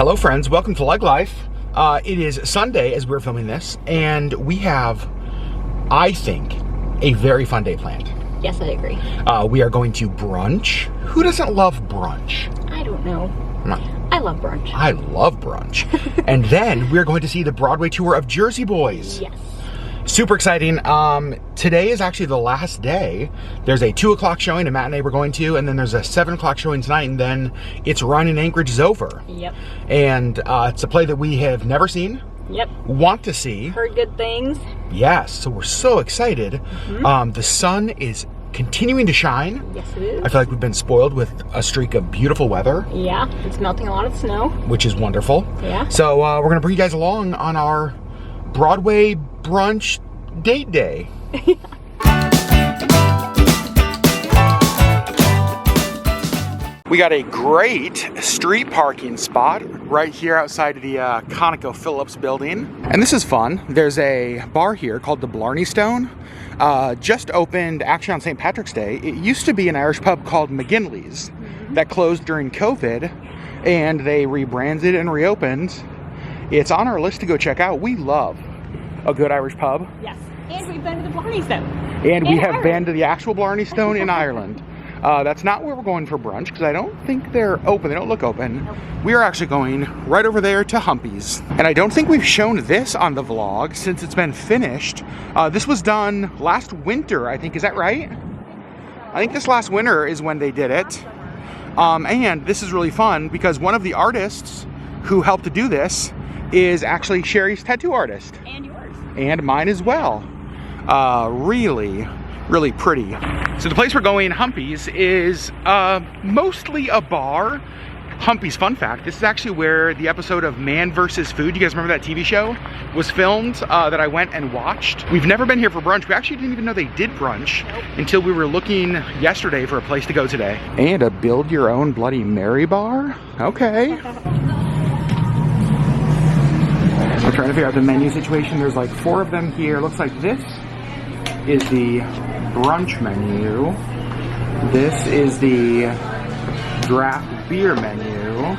Hello friends, welcome to LeggLife. It is Sunday as we're filming this, and we have, I think, a very fun day planned. Yes, I agree. We are going to brunch. Who doesn't love brunch? I don't know. I love brunch. I love brunch. And then we're going to see the Broadway tour of Jersey Boys. Yes. Super exciting. Today is actually the last day. There's a 2 o'clock showing, a matinee we're going to, and then there's a 7 o'clock showing tonight, and then its run in Anchorage is over. Yep. And it's a play that we have never seen. Yep. Want to see. Heard good things. Yes, so we're so excited. The sun is continuing to shine. Yes, it is. I feel like we've been spoiled with a streak of beautiful weather. Yeah, it's melting a lot of snow. Which is wonderful. Yeah. So we're gonna bring you guys along on our Broadway brunch date day. We got a great street parking spot right here outside of the ConocoPhillips building. And this is fun. There's a bar here called the Blarney Stone. Just opened actually on St. Patrick's Day. It used to be an Irish pub called McGinley's that closed during COVID, and they rebranded and reopened. It's on our list to go check out. We love a good Irish pub. Yes, and we've been to the Blarney Stone. And we have been to the actual Blarney Stone in Ireland. That's not where we're going for brunch, because I don't think they're open. They don't look open. Nope. We are actually going right over there to Humpy's. And I don't think we've shown this on the vlog since it's been finished. This was done last winter, I think. Is that right? I think this last winter is when they did it. And this is really fun because one of the artists who helped to do this is actually Sherri's tattoo artist. And yours. And mine as well. Really pretty. So the place we're going, Humpy's, is mostly a bar. Humpy's, fun fact, this is actually where the episode of Man vs. Food, you guys remember that TV show, was filmed, that I went and watched. We've never been here for brunch. We actually didn't even know they did brunch until we were looking yesterday for a place to go today. And a build your own Bloody Mary bar? Okay. We're trying to figure out the menu situation. There's like 4 of them here. Looks like this is the brunch menu. This is the draft beer menu.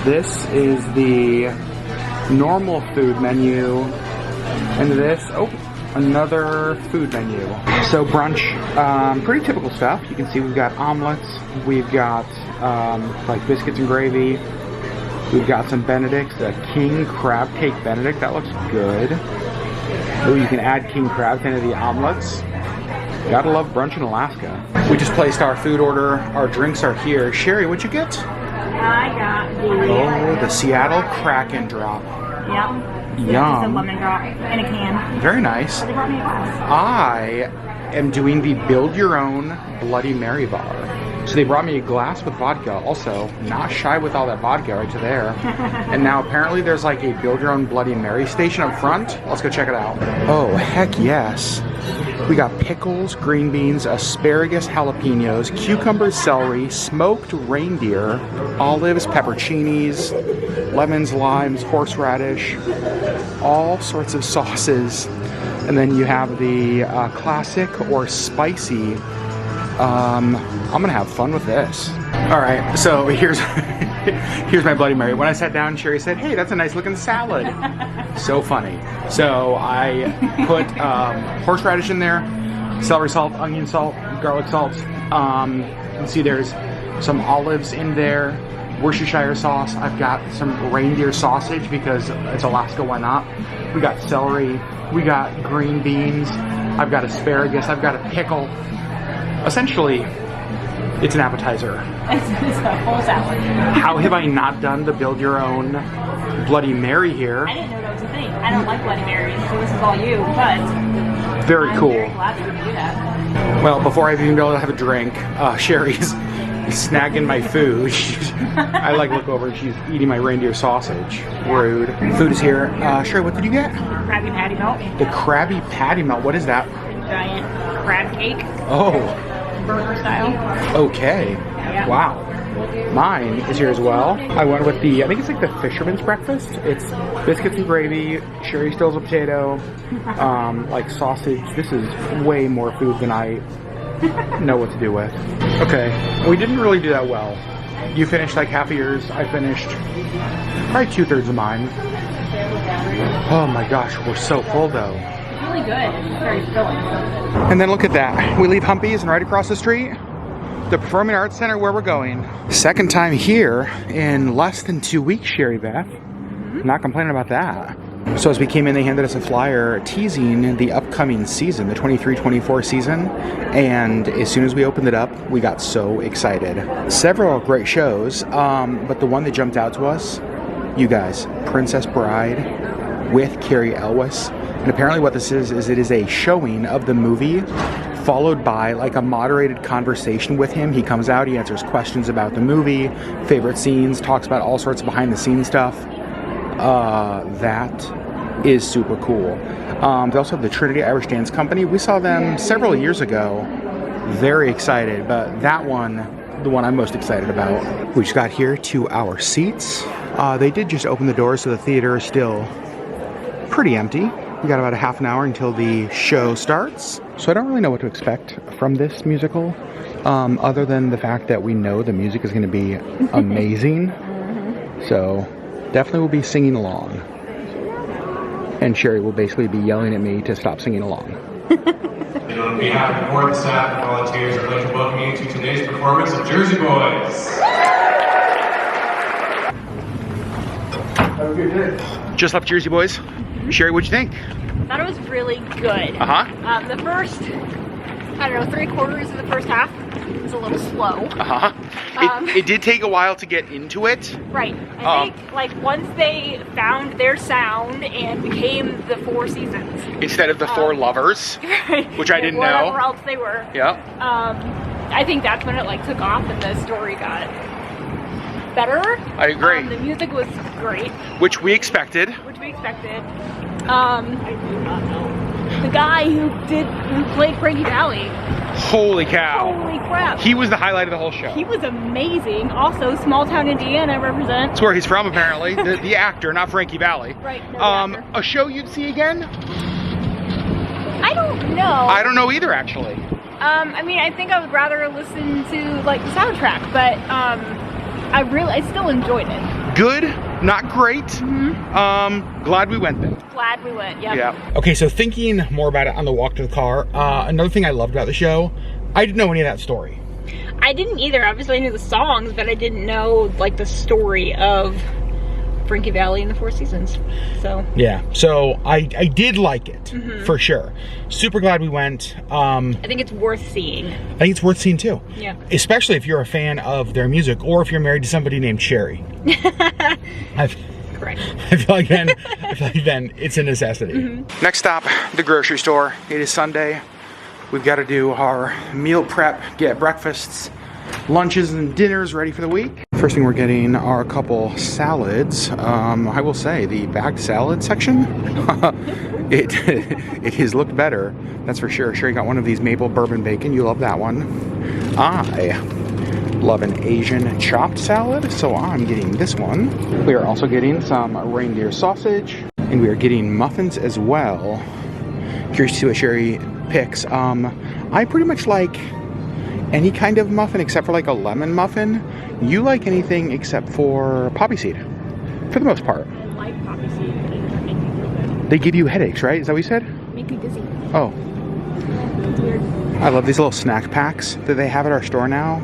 This is the normal food menu. And this, another food menu. So brunch, pretty typical stuff. You can see we've got omelets. We've got like biscuits and gravy. We've got some Benedicts, a king crab cake Benedict. That looks good. Oh, you can add king crabs into the omelets. Gotta love brunch in Alaska. We just placed our food order. Our drinks are here. Sherri, what'd you get? I got the Seattle Kraken drop. Yep. Yum. It's a lemon drop in a can. Very nice. They brought me a glass. I am doing the Build Your Own Bloody Mary bar. So they brought me a glass with vodka. Also, not shy with all that vodka right to there. And now apparently there's like a Build Your Own Bloody Mary station up front. Let's go check it out. Oh, heck yes. We got pickles, green beans, asparagus, jalapenos, cucumbers, celery, smoked reindeer, olives, pepperoncinis, lemons, limes, horseradish, all sorts of sauces. And then you have the classic or spicy. I'm gonna have fun with this. All right, so here's my Bloody Mary. When I sat down, Sherri said, "Hey, that's a nice looking salad." So funny. So I put horseradish in there, celery salt, onion salt, garlic salt. You can see there's some olives in there, Worcestershire sauce. I've got some reindeer sausage because it's Alaska, why not? We got celery, we got green beans, I've got asparagus, I've got a pickle. Essentially, it's an appetizer. It's a whole salad. How have I not done the Build Your Own Bloody Mary here? I didn't know that was a thing. I don't like Bloody Marys, so this is all you, but very cool. I'm very glad you're gonna do that. Well, before I've even been able to have a drink, Sherri's snagging my food. I like look over and she's eating my reindeer sausage. Rude. Food is here. Sherri, what did you get? Krabby Patty Melt. The Krabby Patty Melt. What is that? Giant crab cake. Oh. Burger style. Okay. Yeah. Wow. Mine is here as well. I went with the, I think it's like the fisherman's breakfast. It's biscuits and gravy, Sherri stills a potato, like sausage. This is way more food than I know what to do with. Okay, we didn't really do that well. You finished like half of yours, I finished Probably 2/3 of mine. Oh my gosh, we're so full though. It's really good. It's very filling. And then look at that. We leave Humpy's and right across the street, the Performing Arts Center where we're going. Second time here in less than 2 weeks, Sherry Beth. Not complaining about that. So as we came in, they handed us a flyer teasing the upcoming season, the 23-24 season. And as soon as we opened it up, we got so excited. Several great shows, but the one that jumped out to us, you guys, Princess Bride with Carrie Elwes. And apparently what this is it is a showing of the movie followed by like a moderated conversation with him. He comes out, he answers questions about the movie, favorite scenes, talks about all sorts of behind the scenes stuff. That is super cool. They also have the Trinity Irish Dance Company. We saw them several years ago. Very excited, but that one, the one I'm most excited about. We just got here to our seats. They did just open the doors, so the theater is still pretty empty. We got about a half an hour until the show starts. So I don't really know what to expect from this musical, other than the fact that we know the music is going to be amazing. So definitely will be singing along. And Sherri will basically be yelling at me to stop singing along. And on behalf of board, staff, and volunteers, I'd like to welcome you to today's performance of Jersey Boys. Have a good day. Just left Jersey Boys. Sherri, what'd you think? I thought it was really good. Uh-huh. The first, I don't know, 3/4 of the first half was a little slow. Uh-huh. It did take a while to get into it. Right. I think like once they found their sound and became the 4 seasons. Instead of the 4 lovers, which I didn't know. Whatever else they were. Yeah. I think that's when it like took off and the story got better. I agree. The music was great. Which we expected. The guy who played Frankie Valli. Holy cow. Holy crap. He was the highlight of the whole show. He was amazing. Also, small town Indiana represent. That's where he's from, apparently. the actor, not Frankie Valli. Right. No, the actor. A show you'd see again? I don't know. I don't know either, actually. I mean, I think I would rather listen to like the soundtrack, but I still enjoyed it. Good, not great. Glad we went then. Glad we went, yep. Yeah. Okay, so thinking more about it on the walk to the car, another thing I loved about the show, I didn't know any of that story. I didn't either. Obviously I knew the songs, but I didn't know like the story of Frankie Valli and the 4 seasons. So yeah, so I did like it for sure. Super glad we went. I think it's worth seeing. I think it's worth seeing too. Yeah. Especially if you're a fan of their music or if you're married to somebody named Sherri. Correct. I feel like then it's a necessity. Next stop, the grocery store. It is Sunday. We've got to do our meal prep, get breakfasts, lunches, and dinners ready for the week. First thing we're getting are a couple salads. I will say the bagged salad section, it has looked better, that's for sure. Sherri got one of these maple bourbon bacon. You love that one. I love an Asian chopped salad, so I'm getting this one. We are also getting some reindeer sausage, and we are getting muffins as well. Curious to see what Sherri picks. I pretty much like any kind of muffin except for like a lemon muffin. You like anything except for poppy seed, for the most part. I like poppy seed, but it doesn't make me feel good. They give you headaches, right? Is that what you said? Make me dizzy. Oh. It's weird. I love these little snack packs that they have at our store now.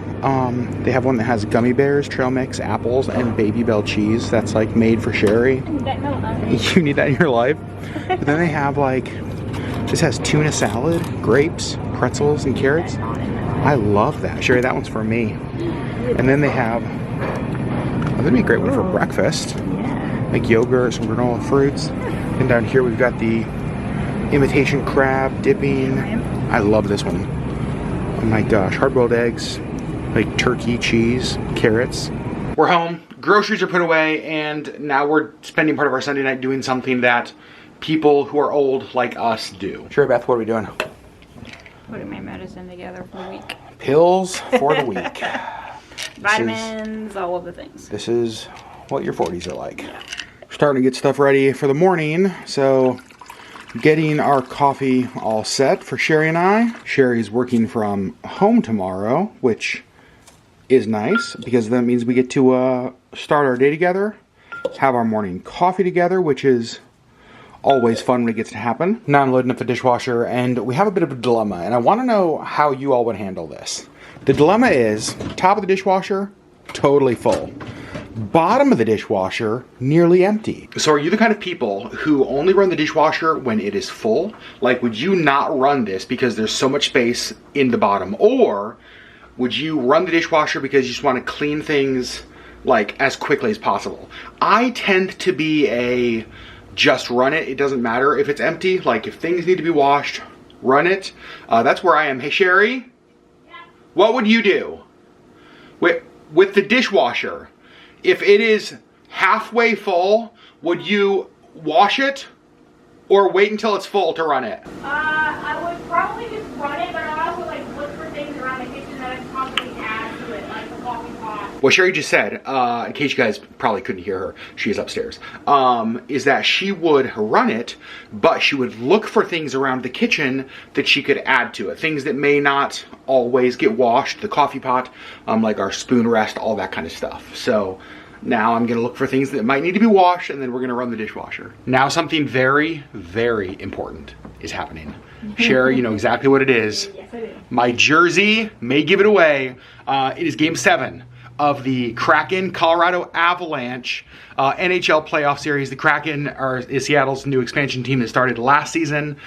They have one that has gummy bears, trail mix, apples, and Baby Bell cheese. That's like made for Sherri. I need that in my life. You need that in your life. But then they have like, this has tuna salad, grapes, pretzels, and carrots. I love that. Sherri, that one's for me. And then they have, that'd be a great one for breakfast. Like yogurt, some granola fruits. And down here we've got the imitation crab dipping. I love this one. Oh my gosh, hard-boiled eggs, like turkey, cheese, carrots. We're home, groceries are put away, and now we're spending part of our Sunday night doing something that people who are old like us do. Sherri Beth, what are we doing? Putting my medicine together for the week. Pills for the week. Vitamins, all of the things. This is what your 40s are like. Starting to get stuff ready for the morning, so getting our coffee all set for Sherri and I. Sherri's working from home tomorrow, which is nice because that means we get to start our day together. have our morning coffee together, which is always fun when it gets to happen. Now I'm loading up the dishwasher, and we have a bit of a dilemma, and I want to know how you all would handle this. The dilemma is, top of the dishwasher, totally full. Bottom of the dishwasher, nearly empty. So are you the kind of people who only run the dishwasher when it is full? Like, would you not run this because there's so much space in the bottom? Or would you run the dishwasher because you just want to clean things like as quickly as possible? I tend to be a just run it. It doesn't matter if it's empty. Like, if things need to be washed, run it. That's where I am. Hey, Sherri, what would you do with the dishwasher? If it is halfway full, would you wash it or wait until it's full to run it? I would probably just run it, but I also like look for things around the kitchen that I could possibly add to it, like the coffee pot. What Sherri just said, in case you guys probably couldn't hear her, she is upstairs, is that she would run it, but she would look for things around the kitchen that she could add to it. Things that may not always get washed, the coffee pot, like our spoon rest, all that kind of stuff. So now I'm gonna look for things that might need to be washed, and then we're gonna run the dishwasher. Now something very, very important is happening. Sherri, you know exactly what it is. Yes, I do. My jersey may give it away. It is Game 7 of the Kraken Colorado Avalanche NHL Playoff Series. The Kraken is Seattle's new expansion team that started last season.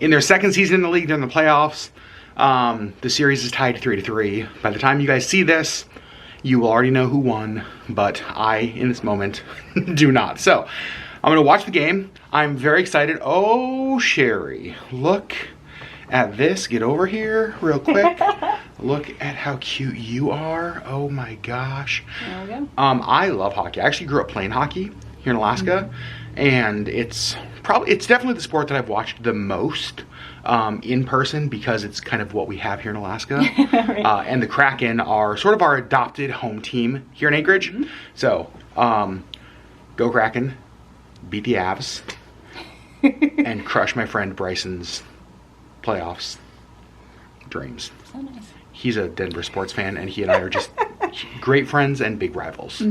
In their second season in the league, they're in the playoffs. The series is tied 3-3. By the time you guys see this, you will already know who won, but I, in this moment, do not. So, I'm gonna watch the game. I'm very excited. Oh, Sherri, look at this. Get over here real quick. Look at how cute you are. Oh my gosh. There we go. I love hockey. I actually grew up playing hockey here in Alaska, and it's definitely the sport that I've watched the most in person, because it's kind of what we have here in Alaska. Right. And the Kraken are sort of our adopted home team here in Anchorage. So, go Kraken, beat the Avs, and crush my friend Bryson's playoffs dreams. So nice. He's a Denver sports fan, and he and I are just great friends and big rivals. All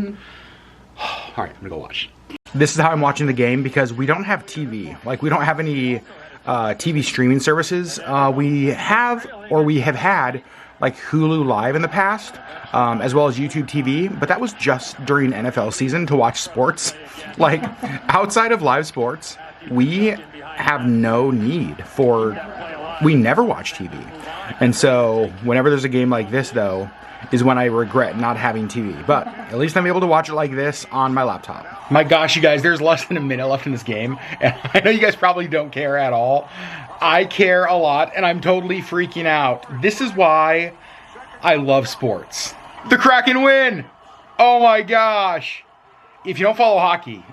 right, I'm gonna go watch. This is how I'm watching the game, because we don't have TV. Like, we don't have any TV streaming services. We have had like Hulu Live in the past, as well as YouTube TV, but that was just during NFL season to watch sports. Like, outside of live sports, we have no need for, we never watch TV. And so whenever there's a game like this, though, is when I regret not having TV. But at least I'm able to watch it like this on my laptop. My gosh, you guys, there's less than a minute left in this game, and I know you guys probably don't care at all. I care a lot, and I'm totally freaking out. This is why I love sports. The Kraken win! Oh my gosh! If you don't follow hockey,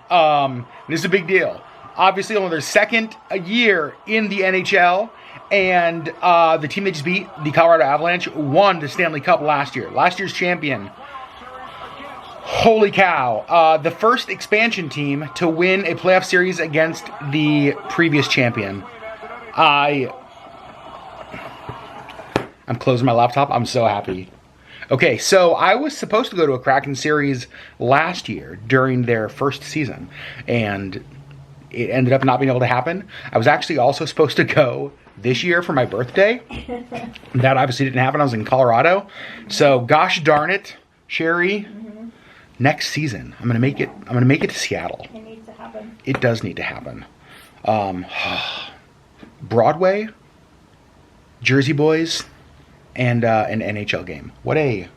this is a big deal. Obviously, only their second year in the NHL, and the team they just beat, the Colorado Avalanche, won the Stanley Cup last year. Last year's champion. Holy cow. The first expansion team to win a playoff series against the previous champion. I'm closing my laptop. I'm so happy. Okay, so I was supposed to go to a Kraken series last year during their first season, and it ended up not being able to happen. I was actually also supposed to go this year for my birthday. That obviously didn't happen. I was in Colorado. So gosh darn it, Sherri. Next season, I'm gonna make it to Seattle. It needs to happen. It does need to happen. Broadway, Jersey Boys, and an NHL game. What a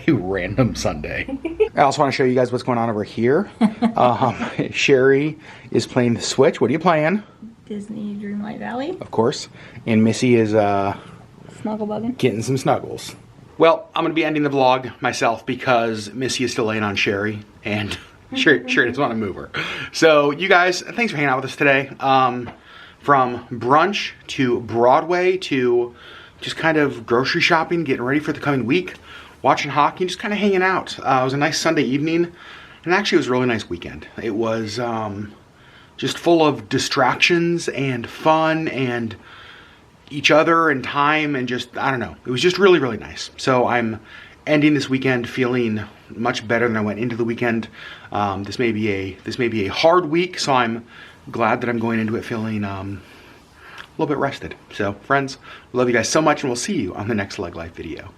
random Sunday. I also want to show you guys what's going on over here. Sherri is playing the Switch. What are you playing? Disney Dreamlight Valley. Of course. And Missy is Snuggle bugging. getting some snuggles. Well, I'm going to be ending the vlog myself because Missy is still laying on Sherri, and Sherri doesn't want to move her. So, you guys, thanks for hanging out with us today. From brunch to Broadway to just kind of grocery shopping, getting ready for the coming week, watching hockey, and just kind of hanging out. It was a nice Sunday evening, and actually it was a really nice weekend. It was just full of distractions and fun and each other and time, and just, I don't know, it was just really, really nice. So I'm ending this weekend feeling much better than I went into the weekend. This may be a hard week, so I'm glad that I'm going into it feeling a little bit rested. So friends, love you guys so much, and we'll see you on the next LeggLife video.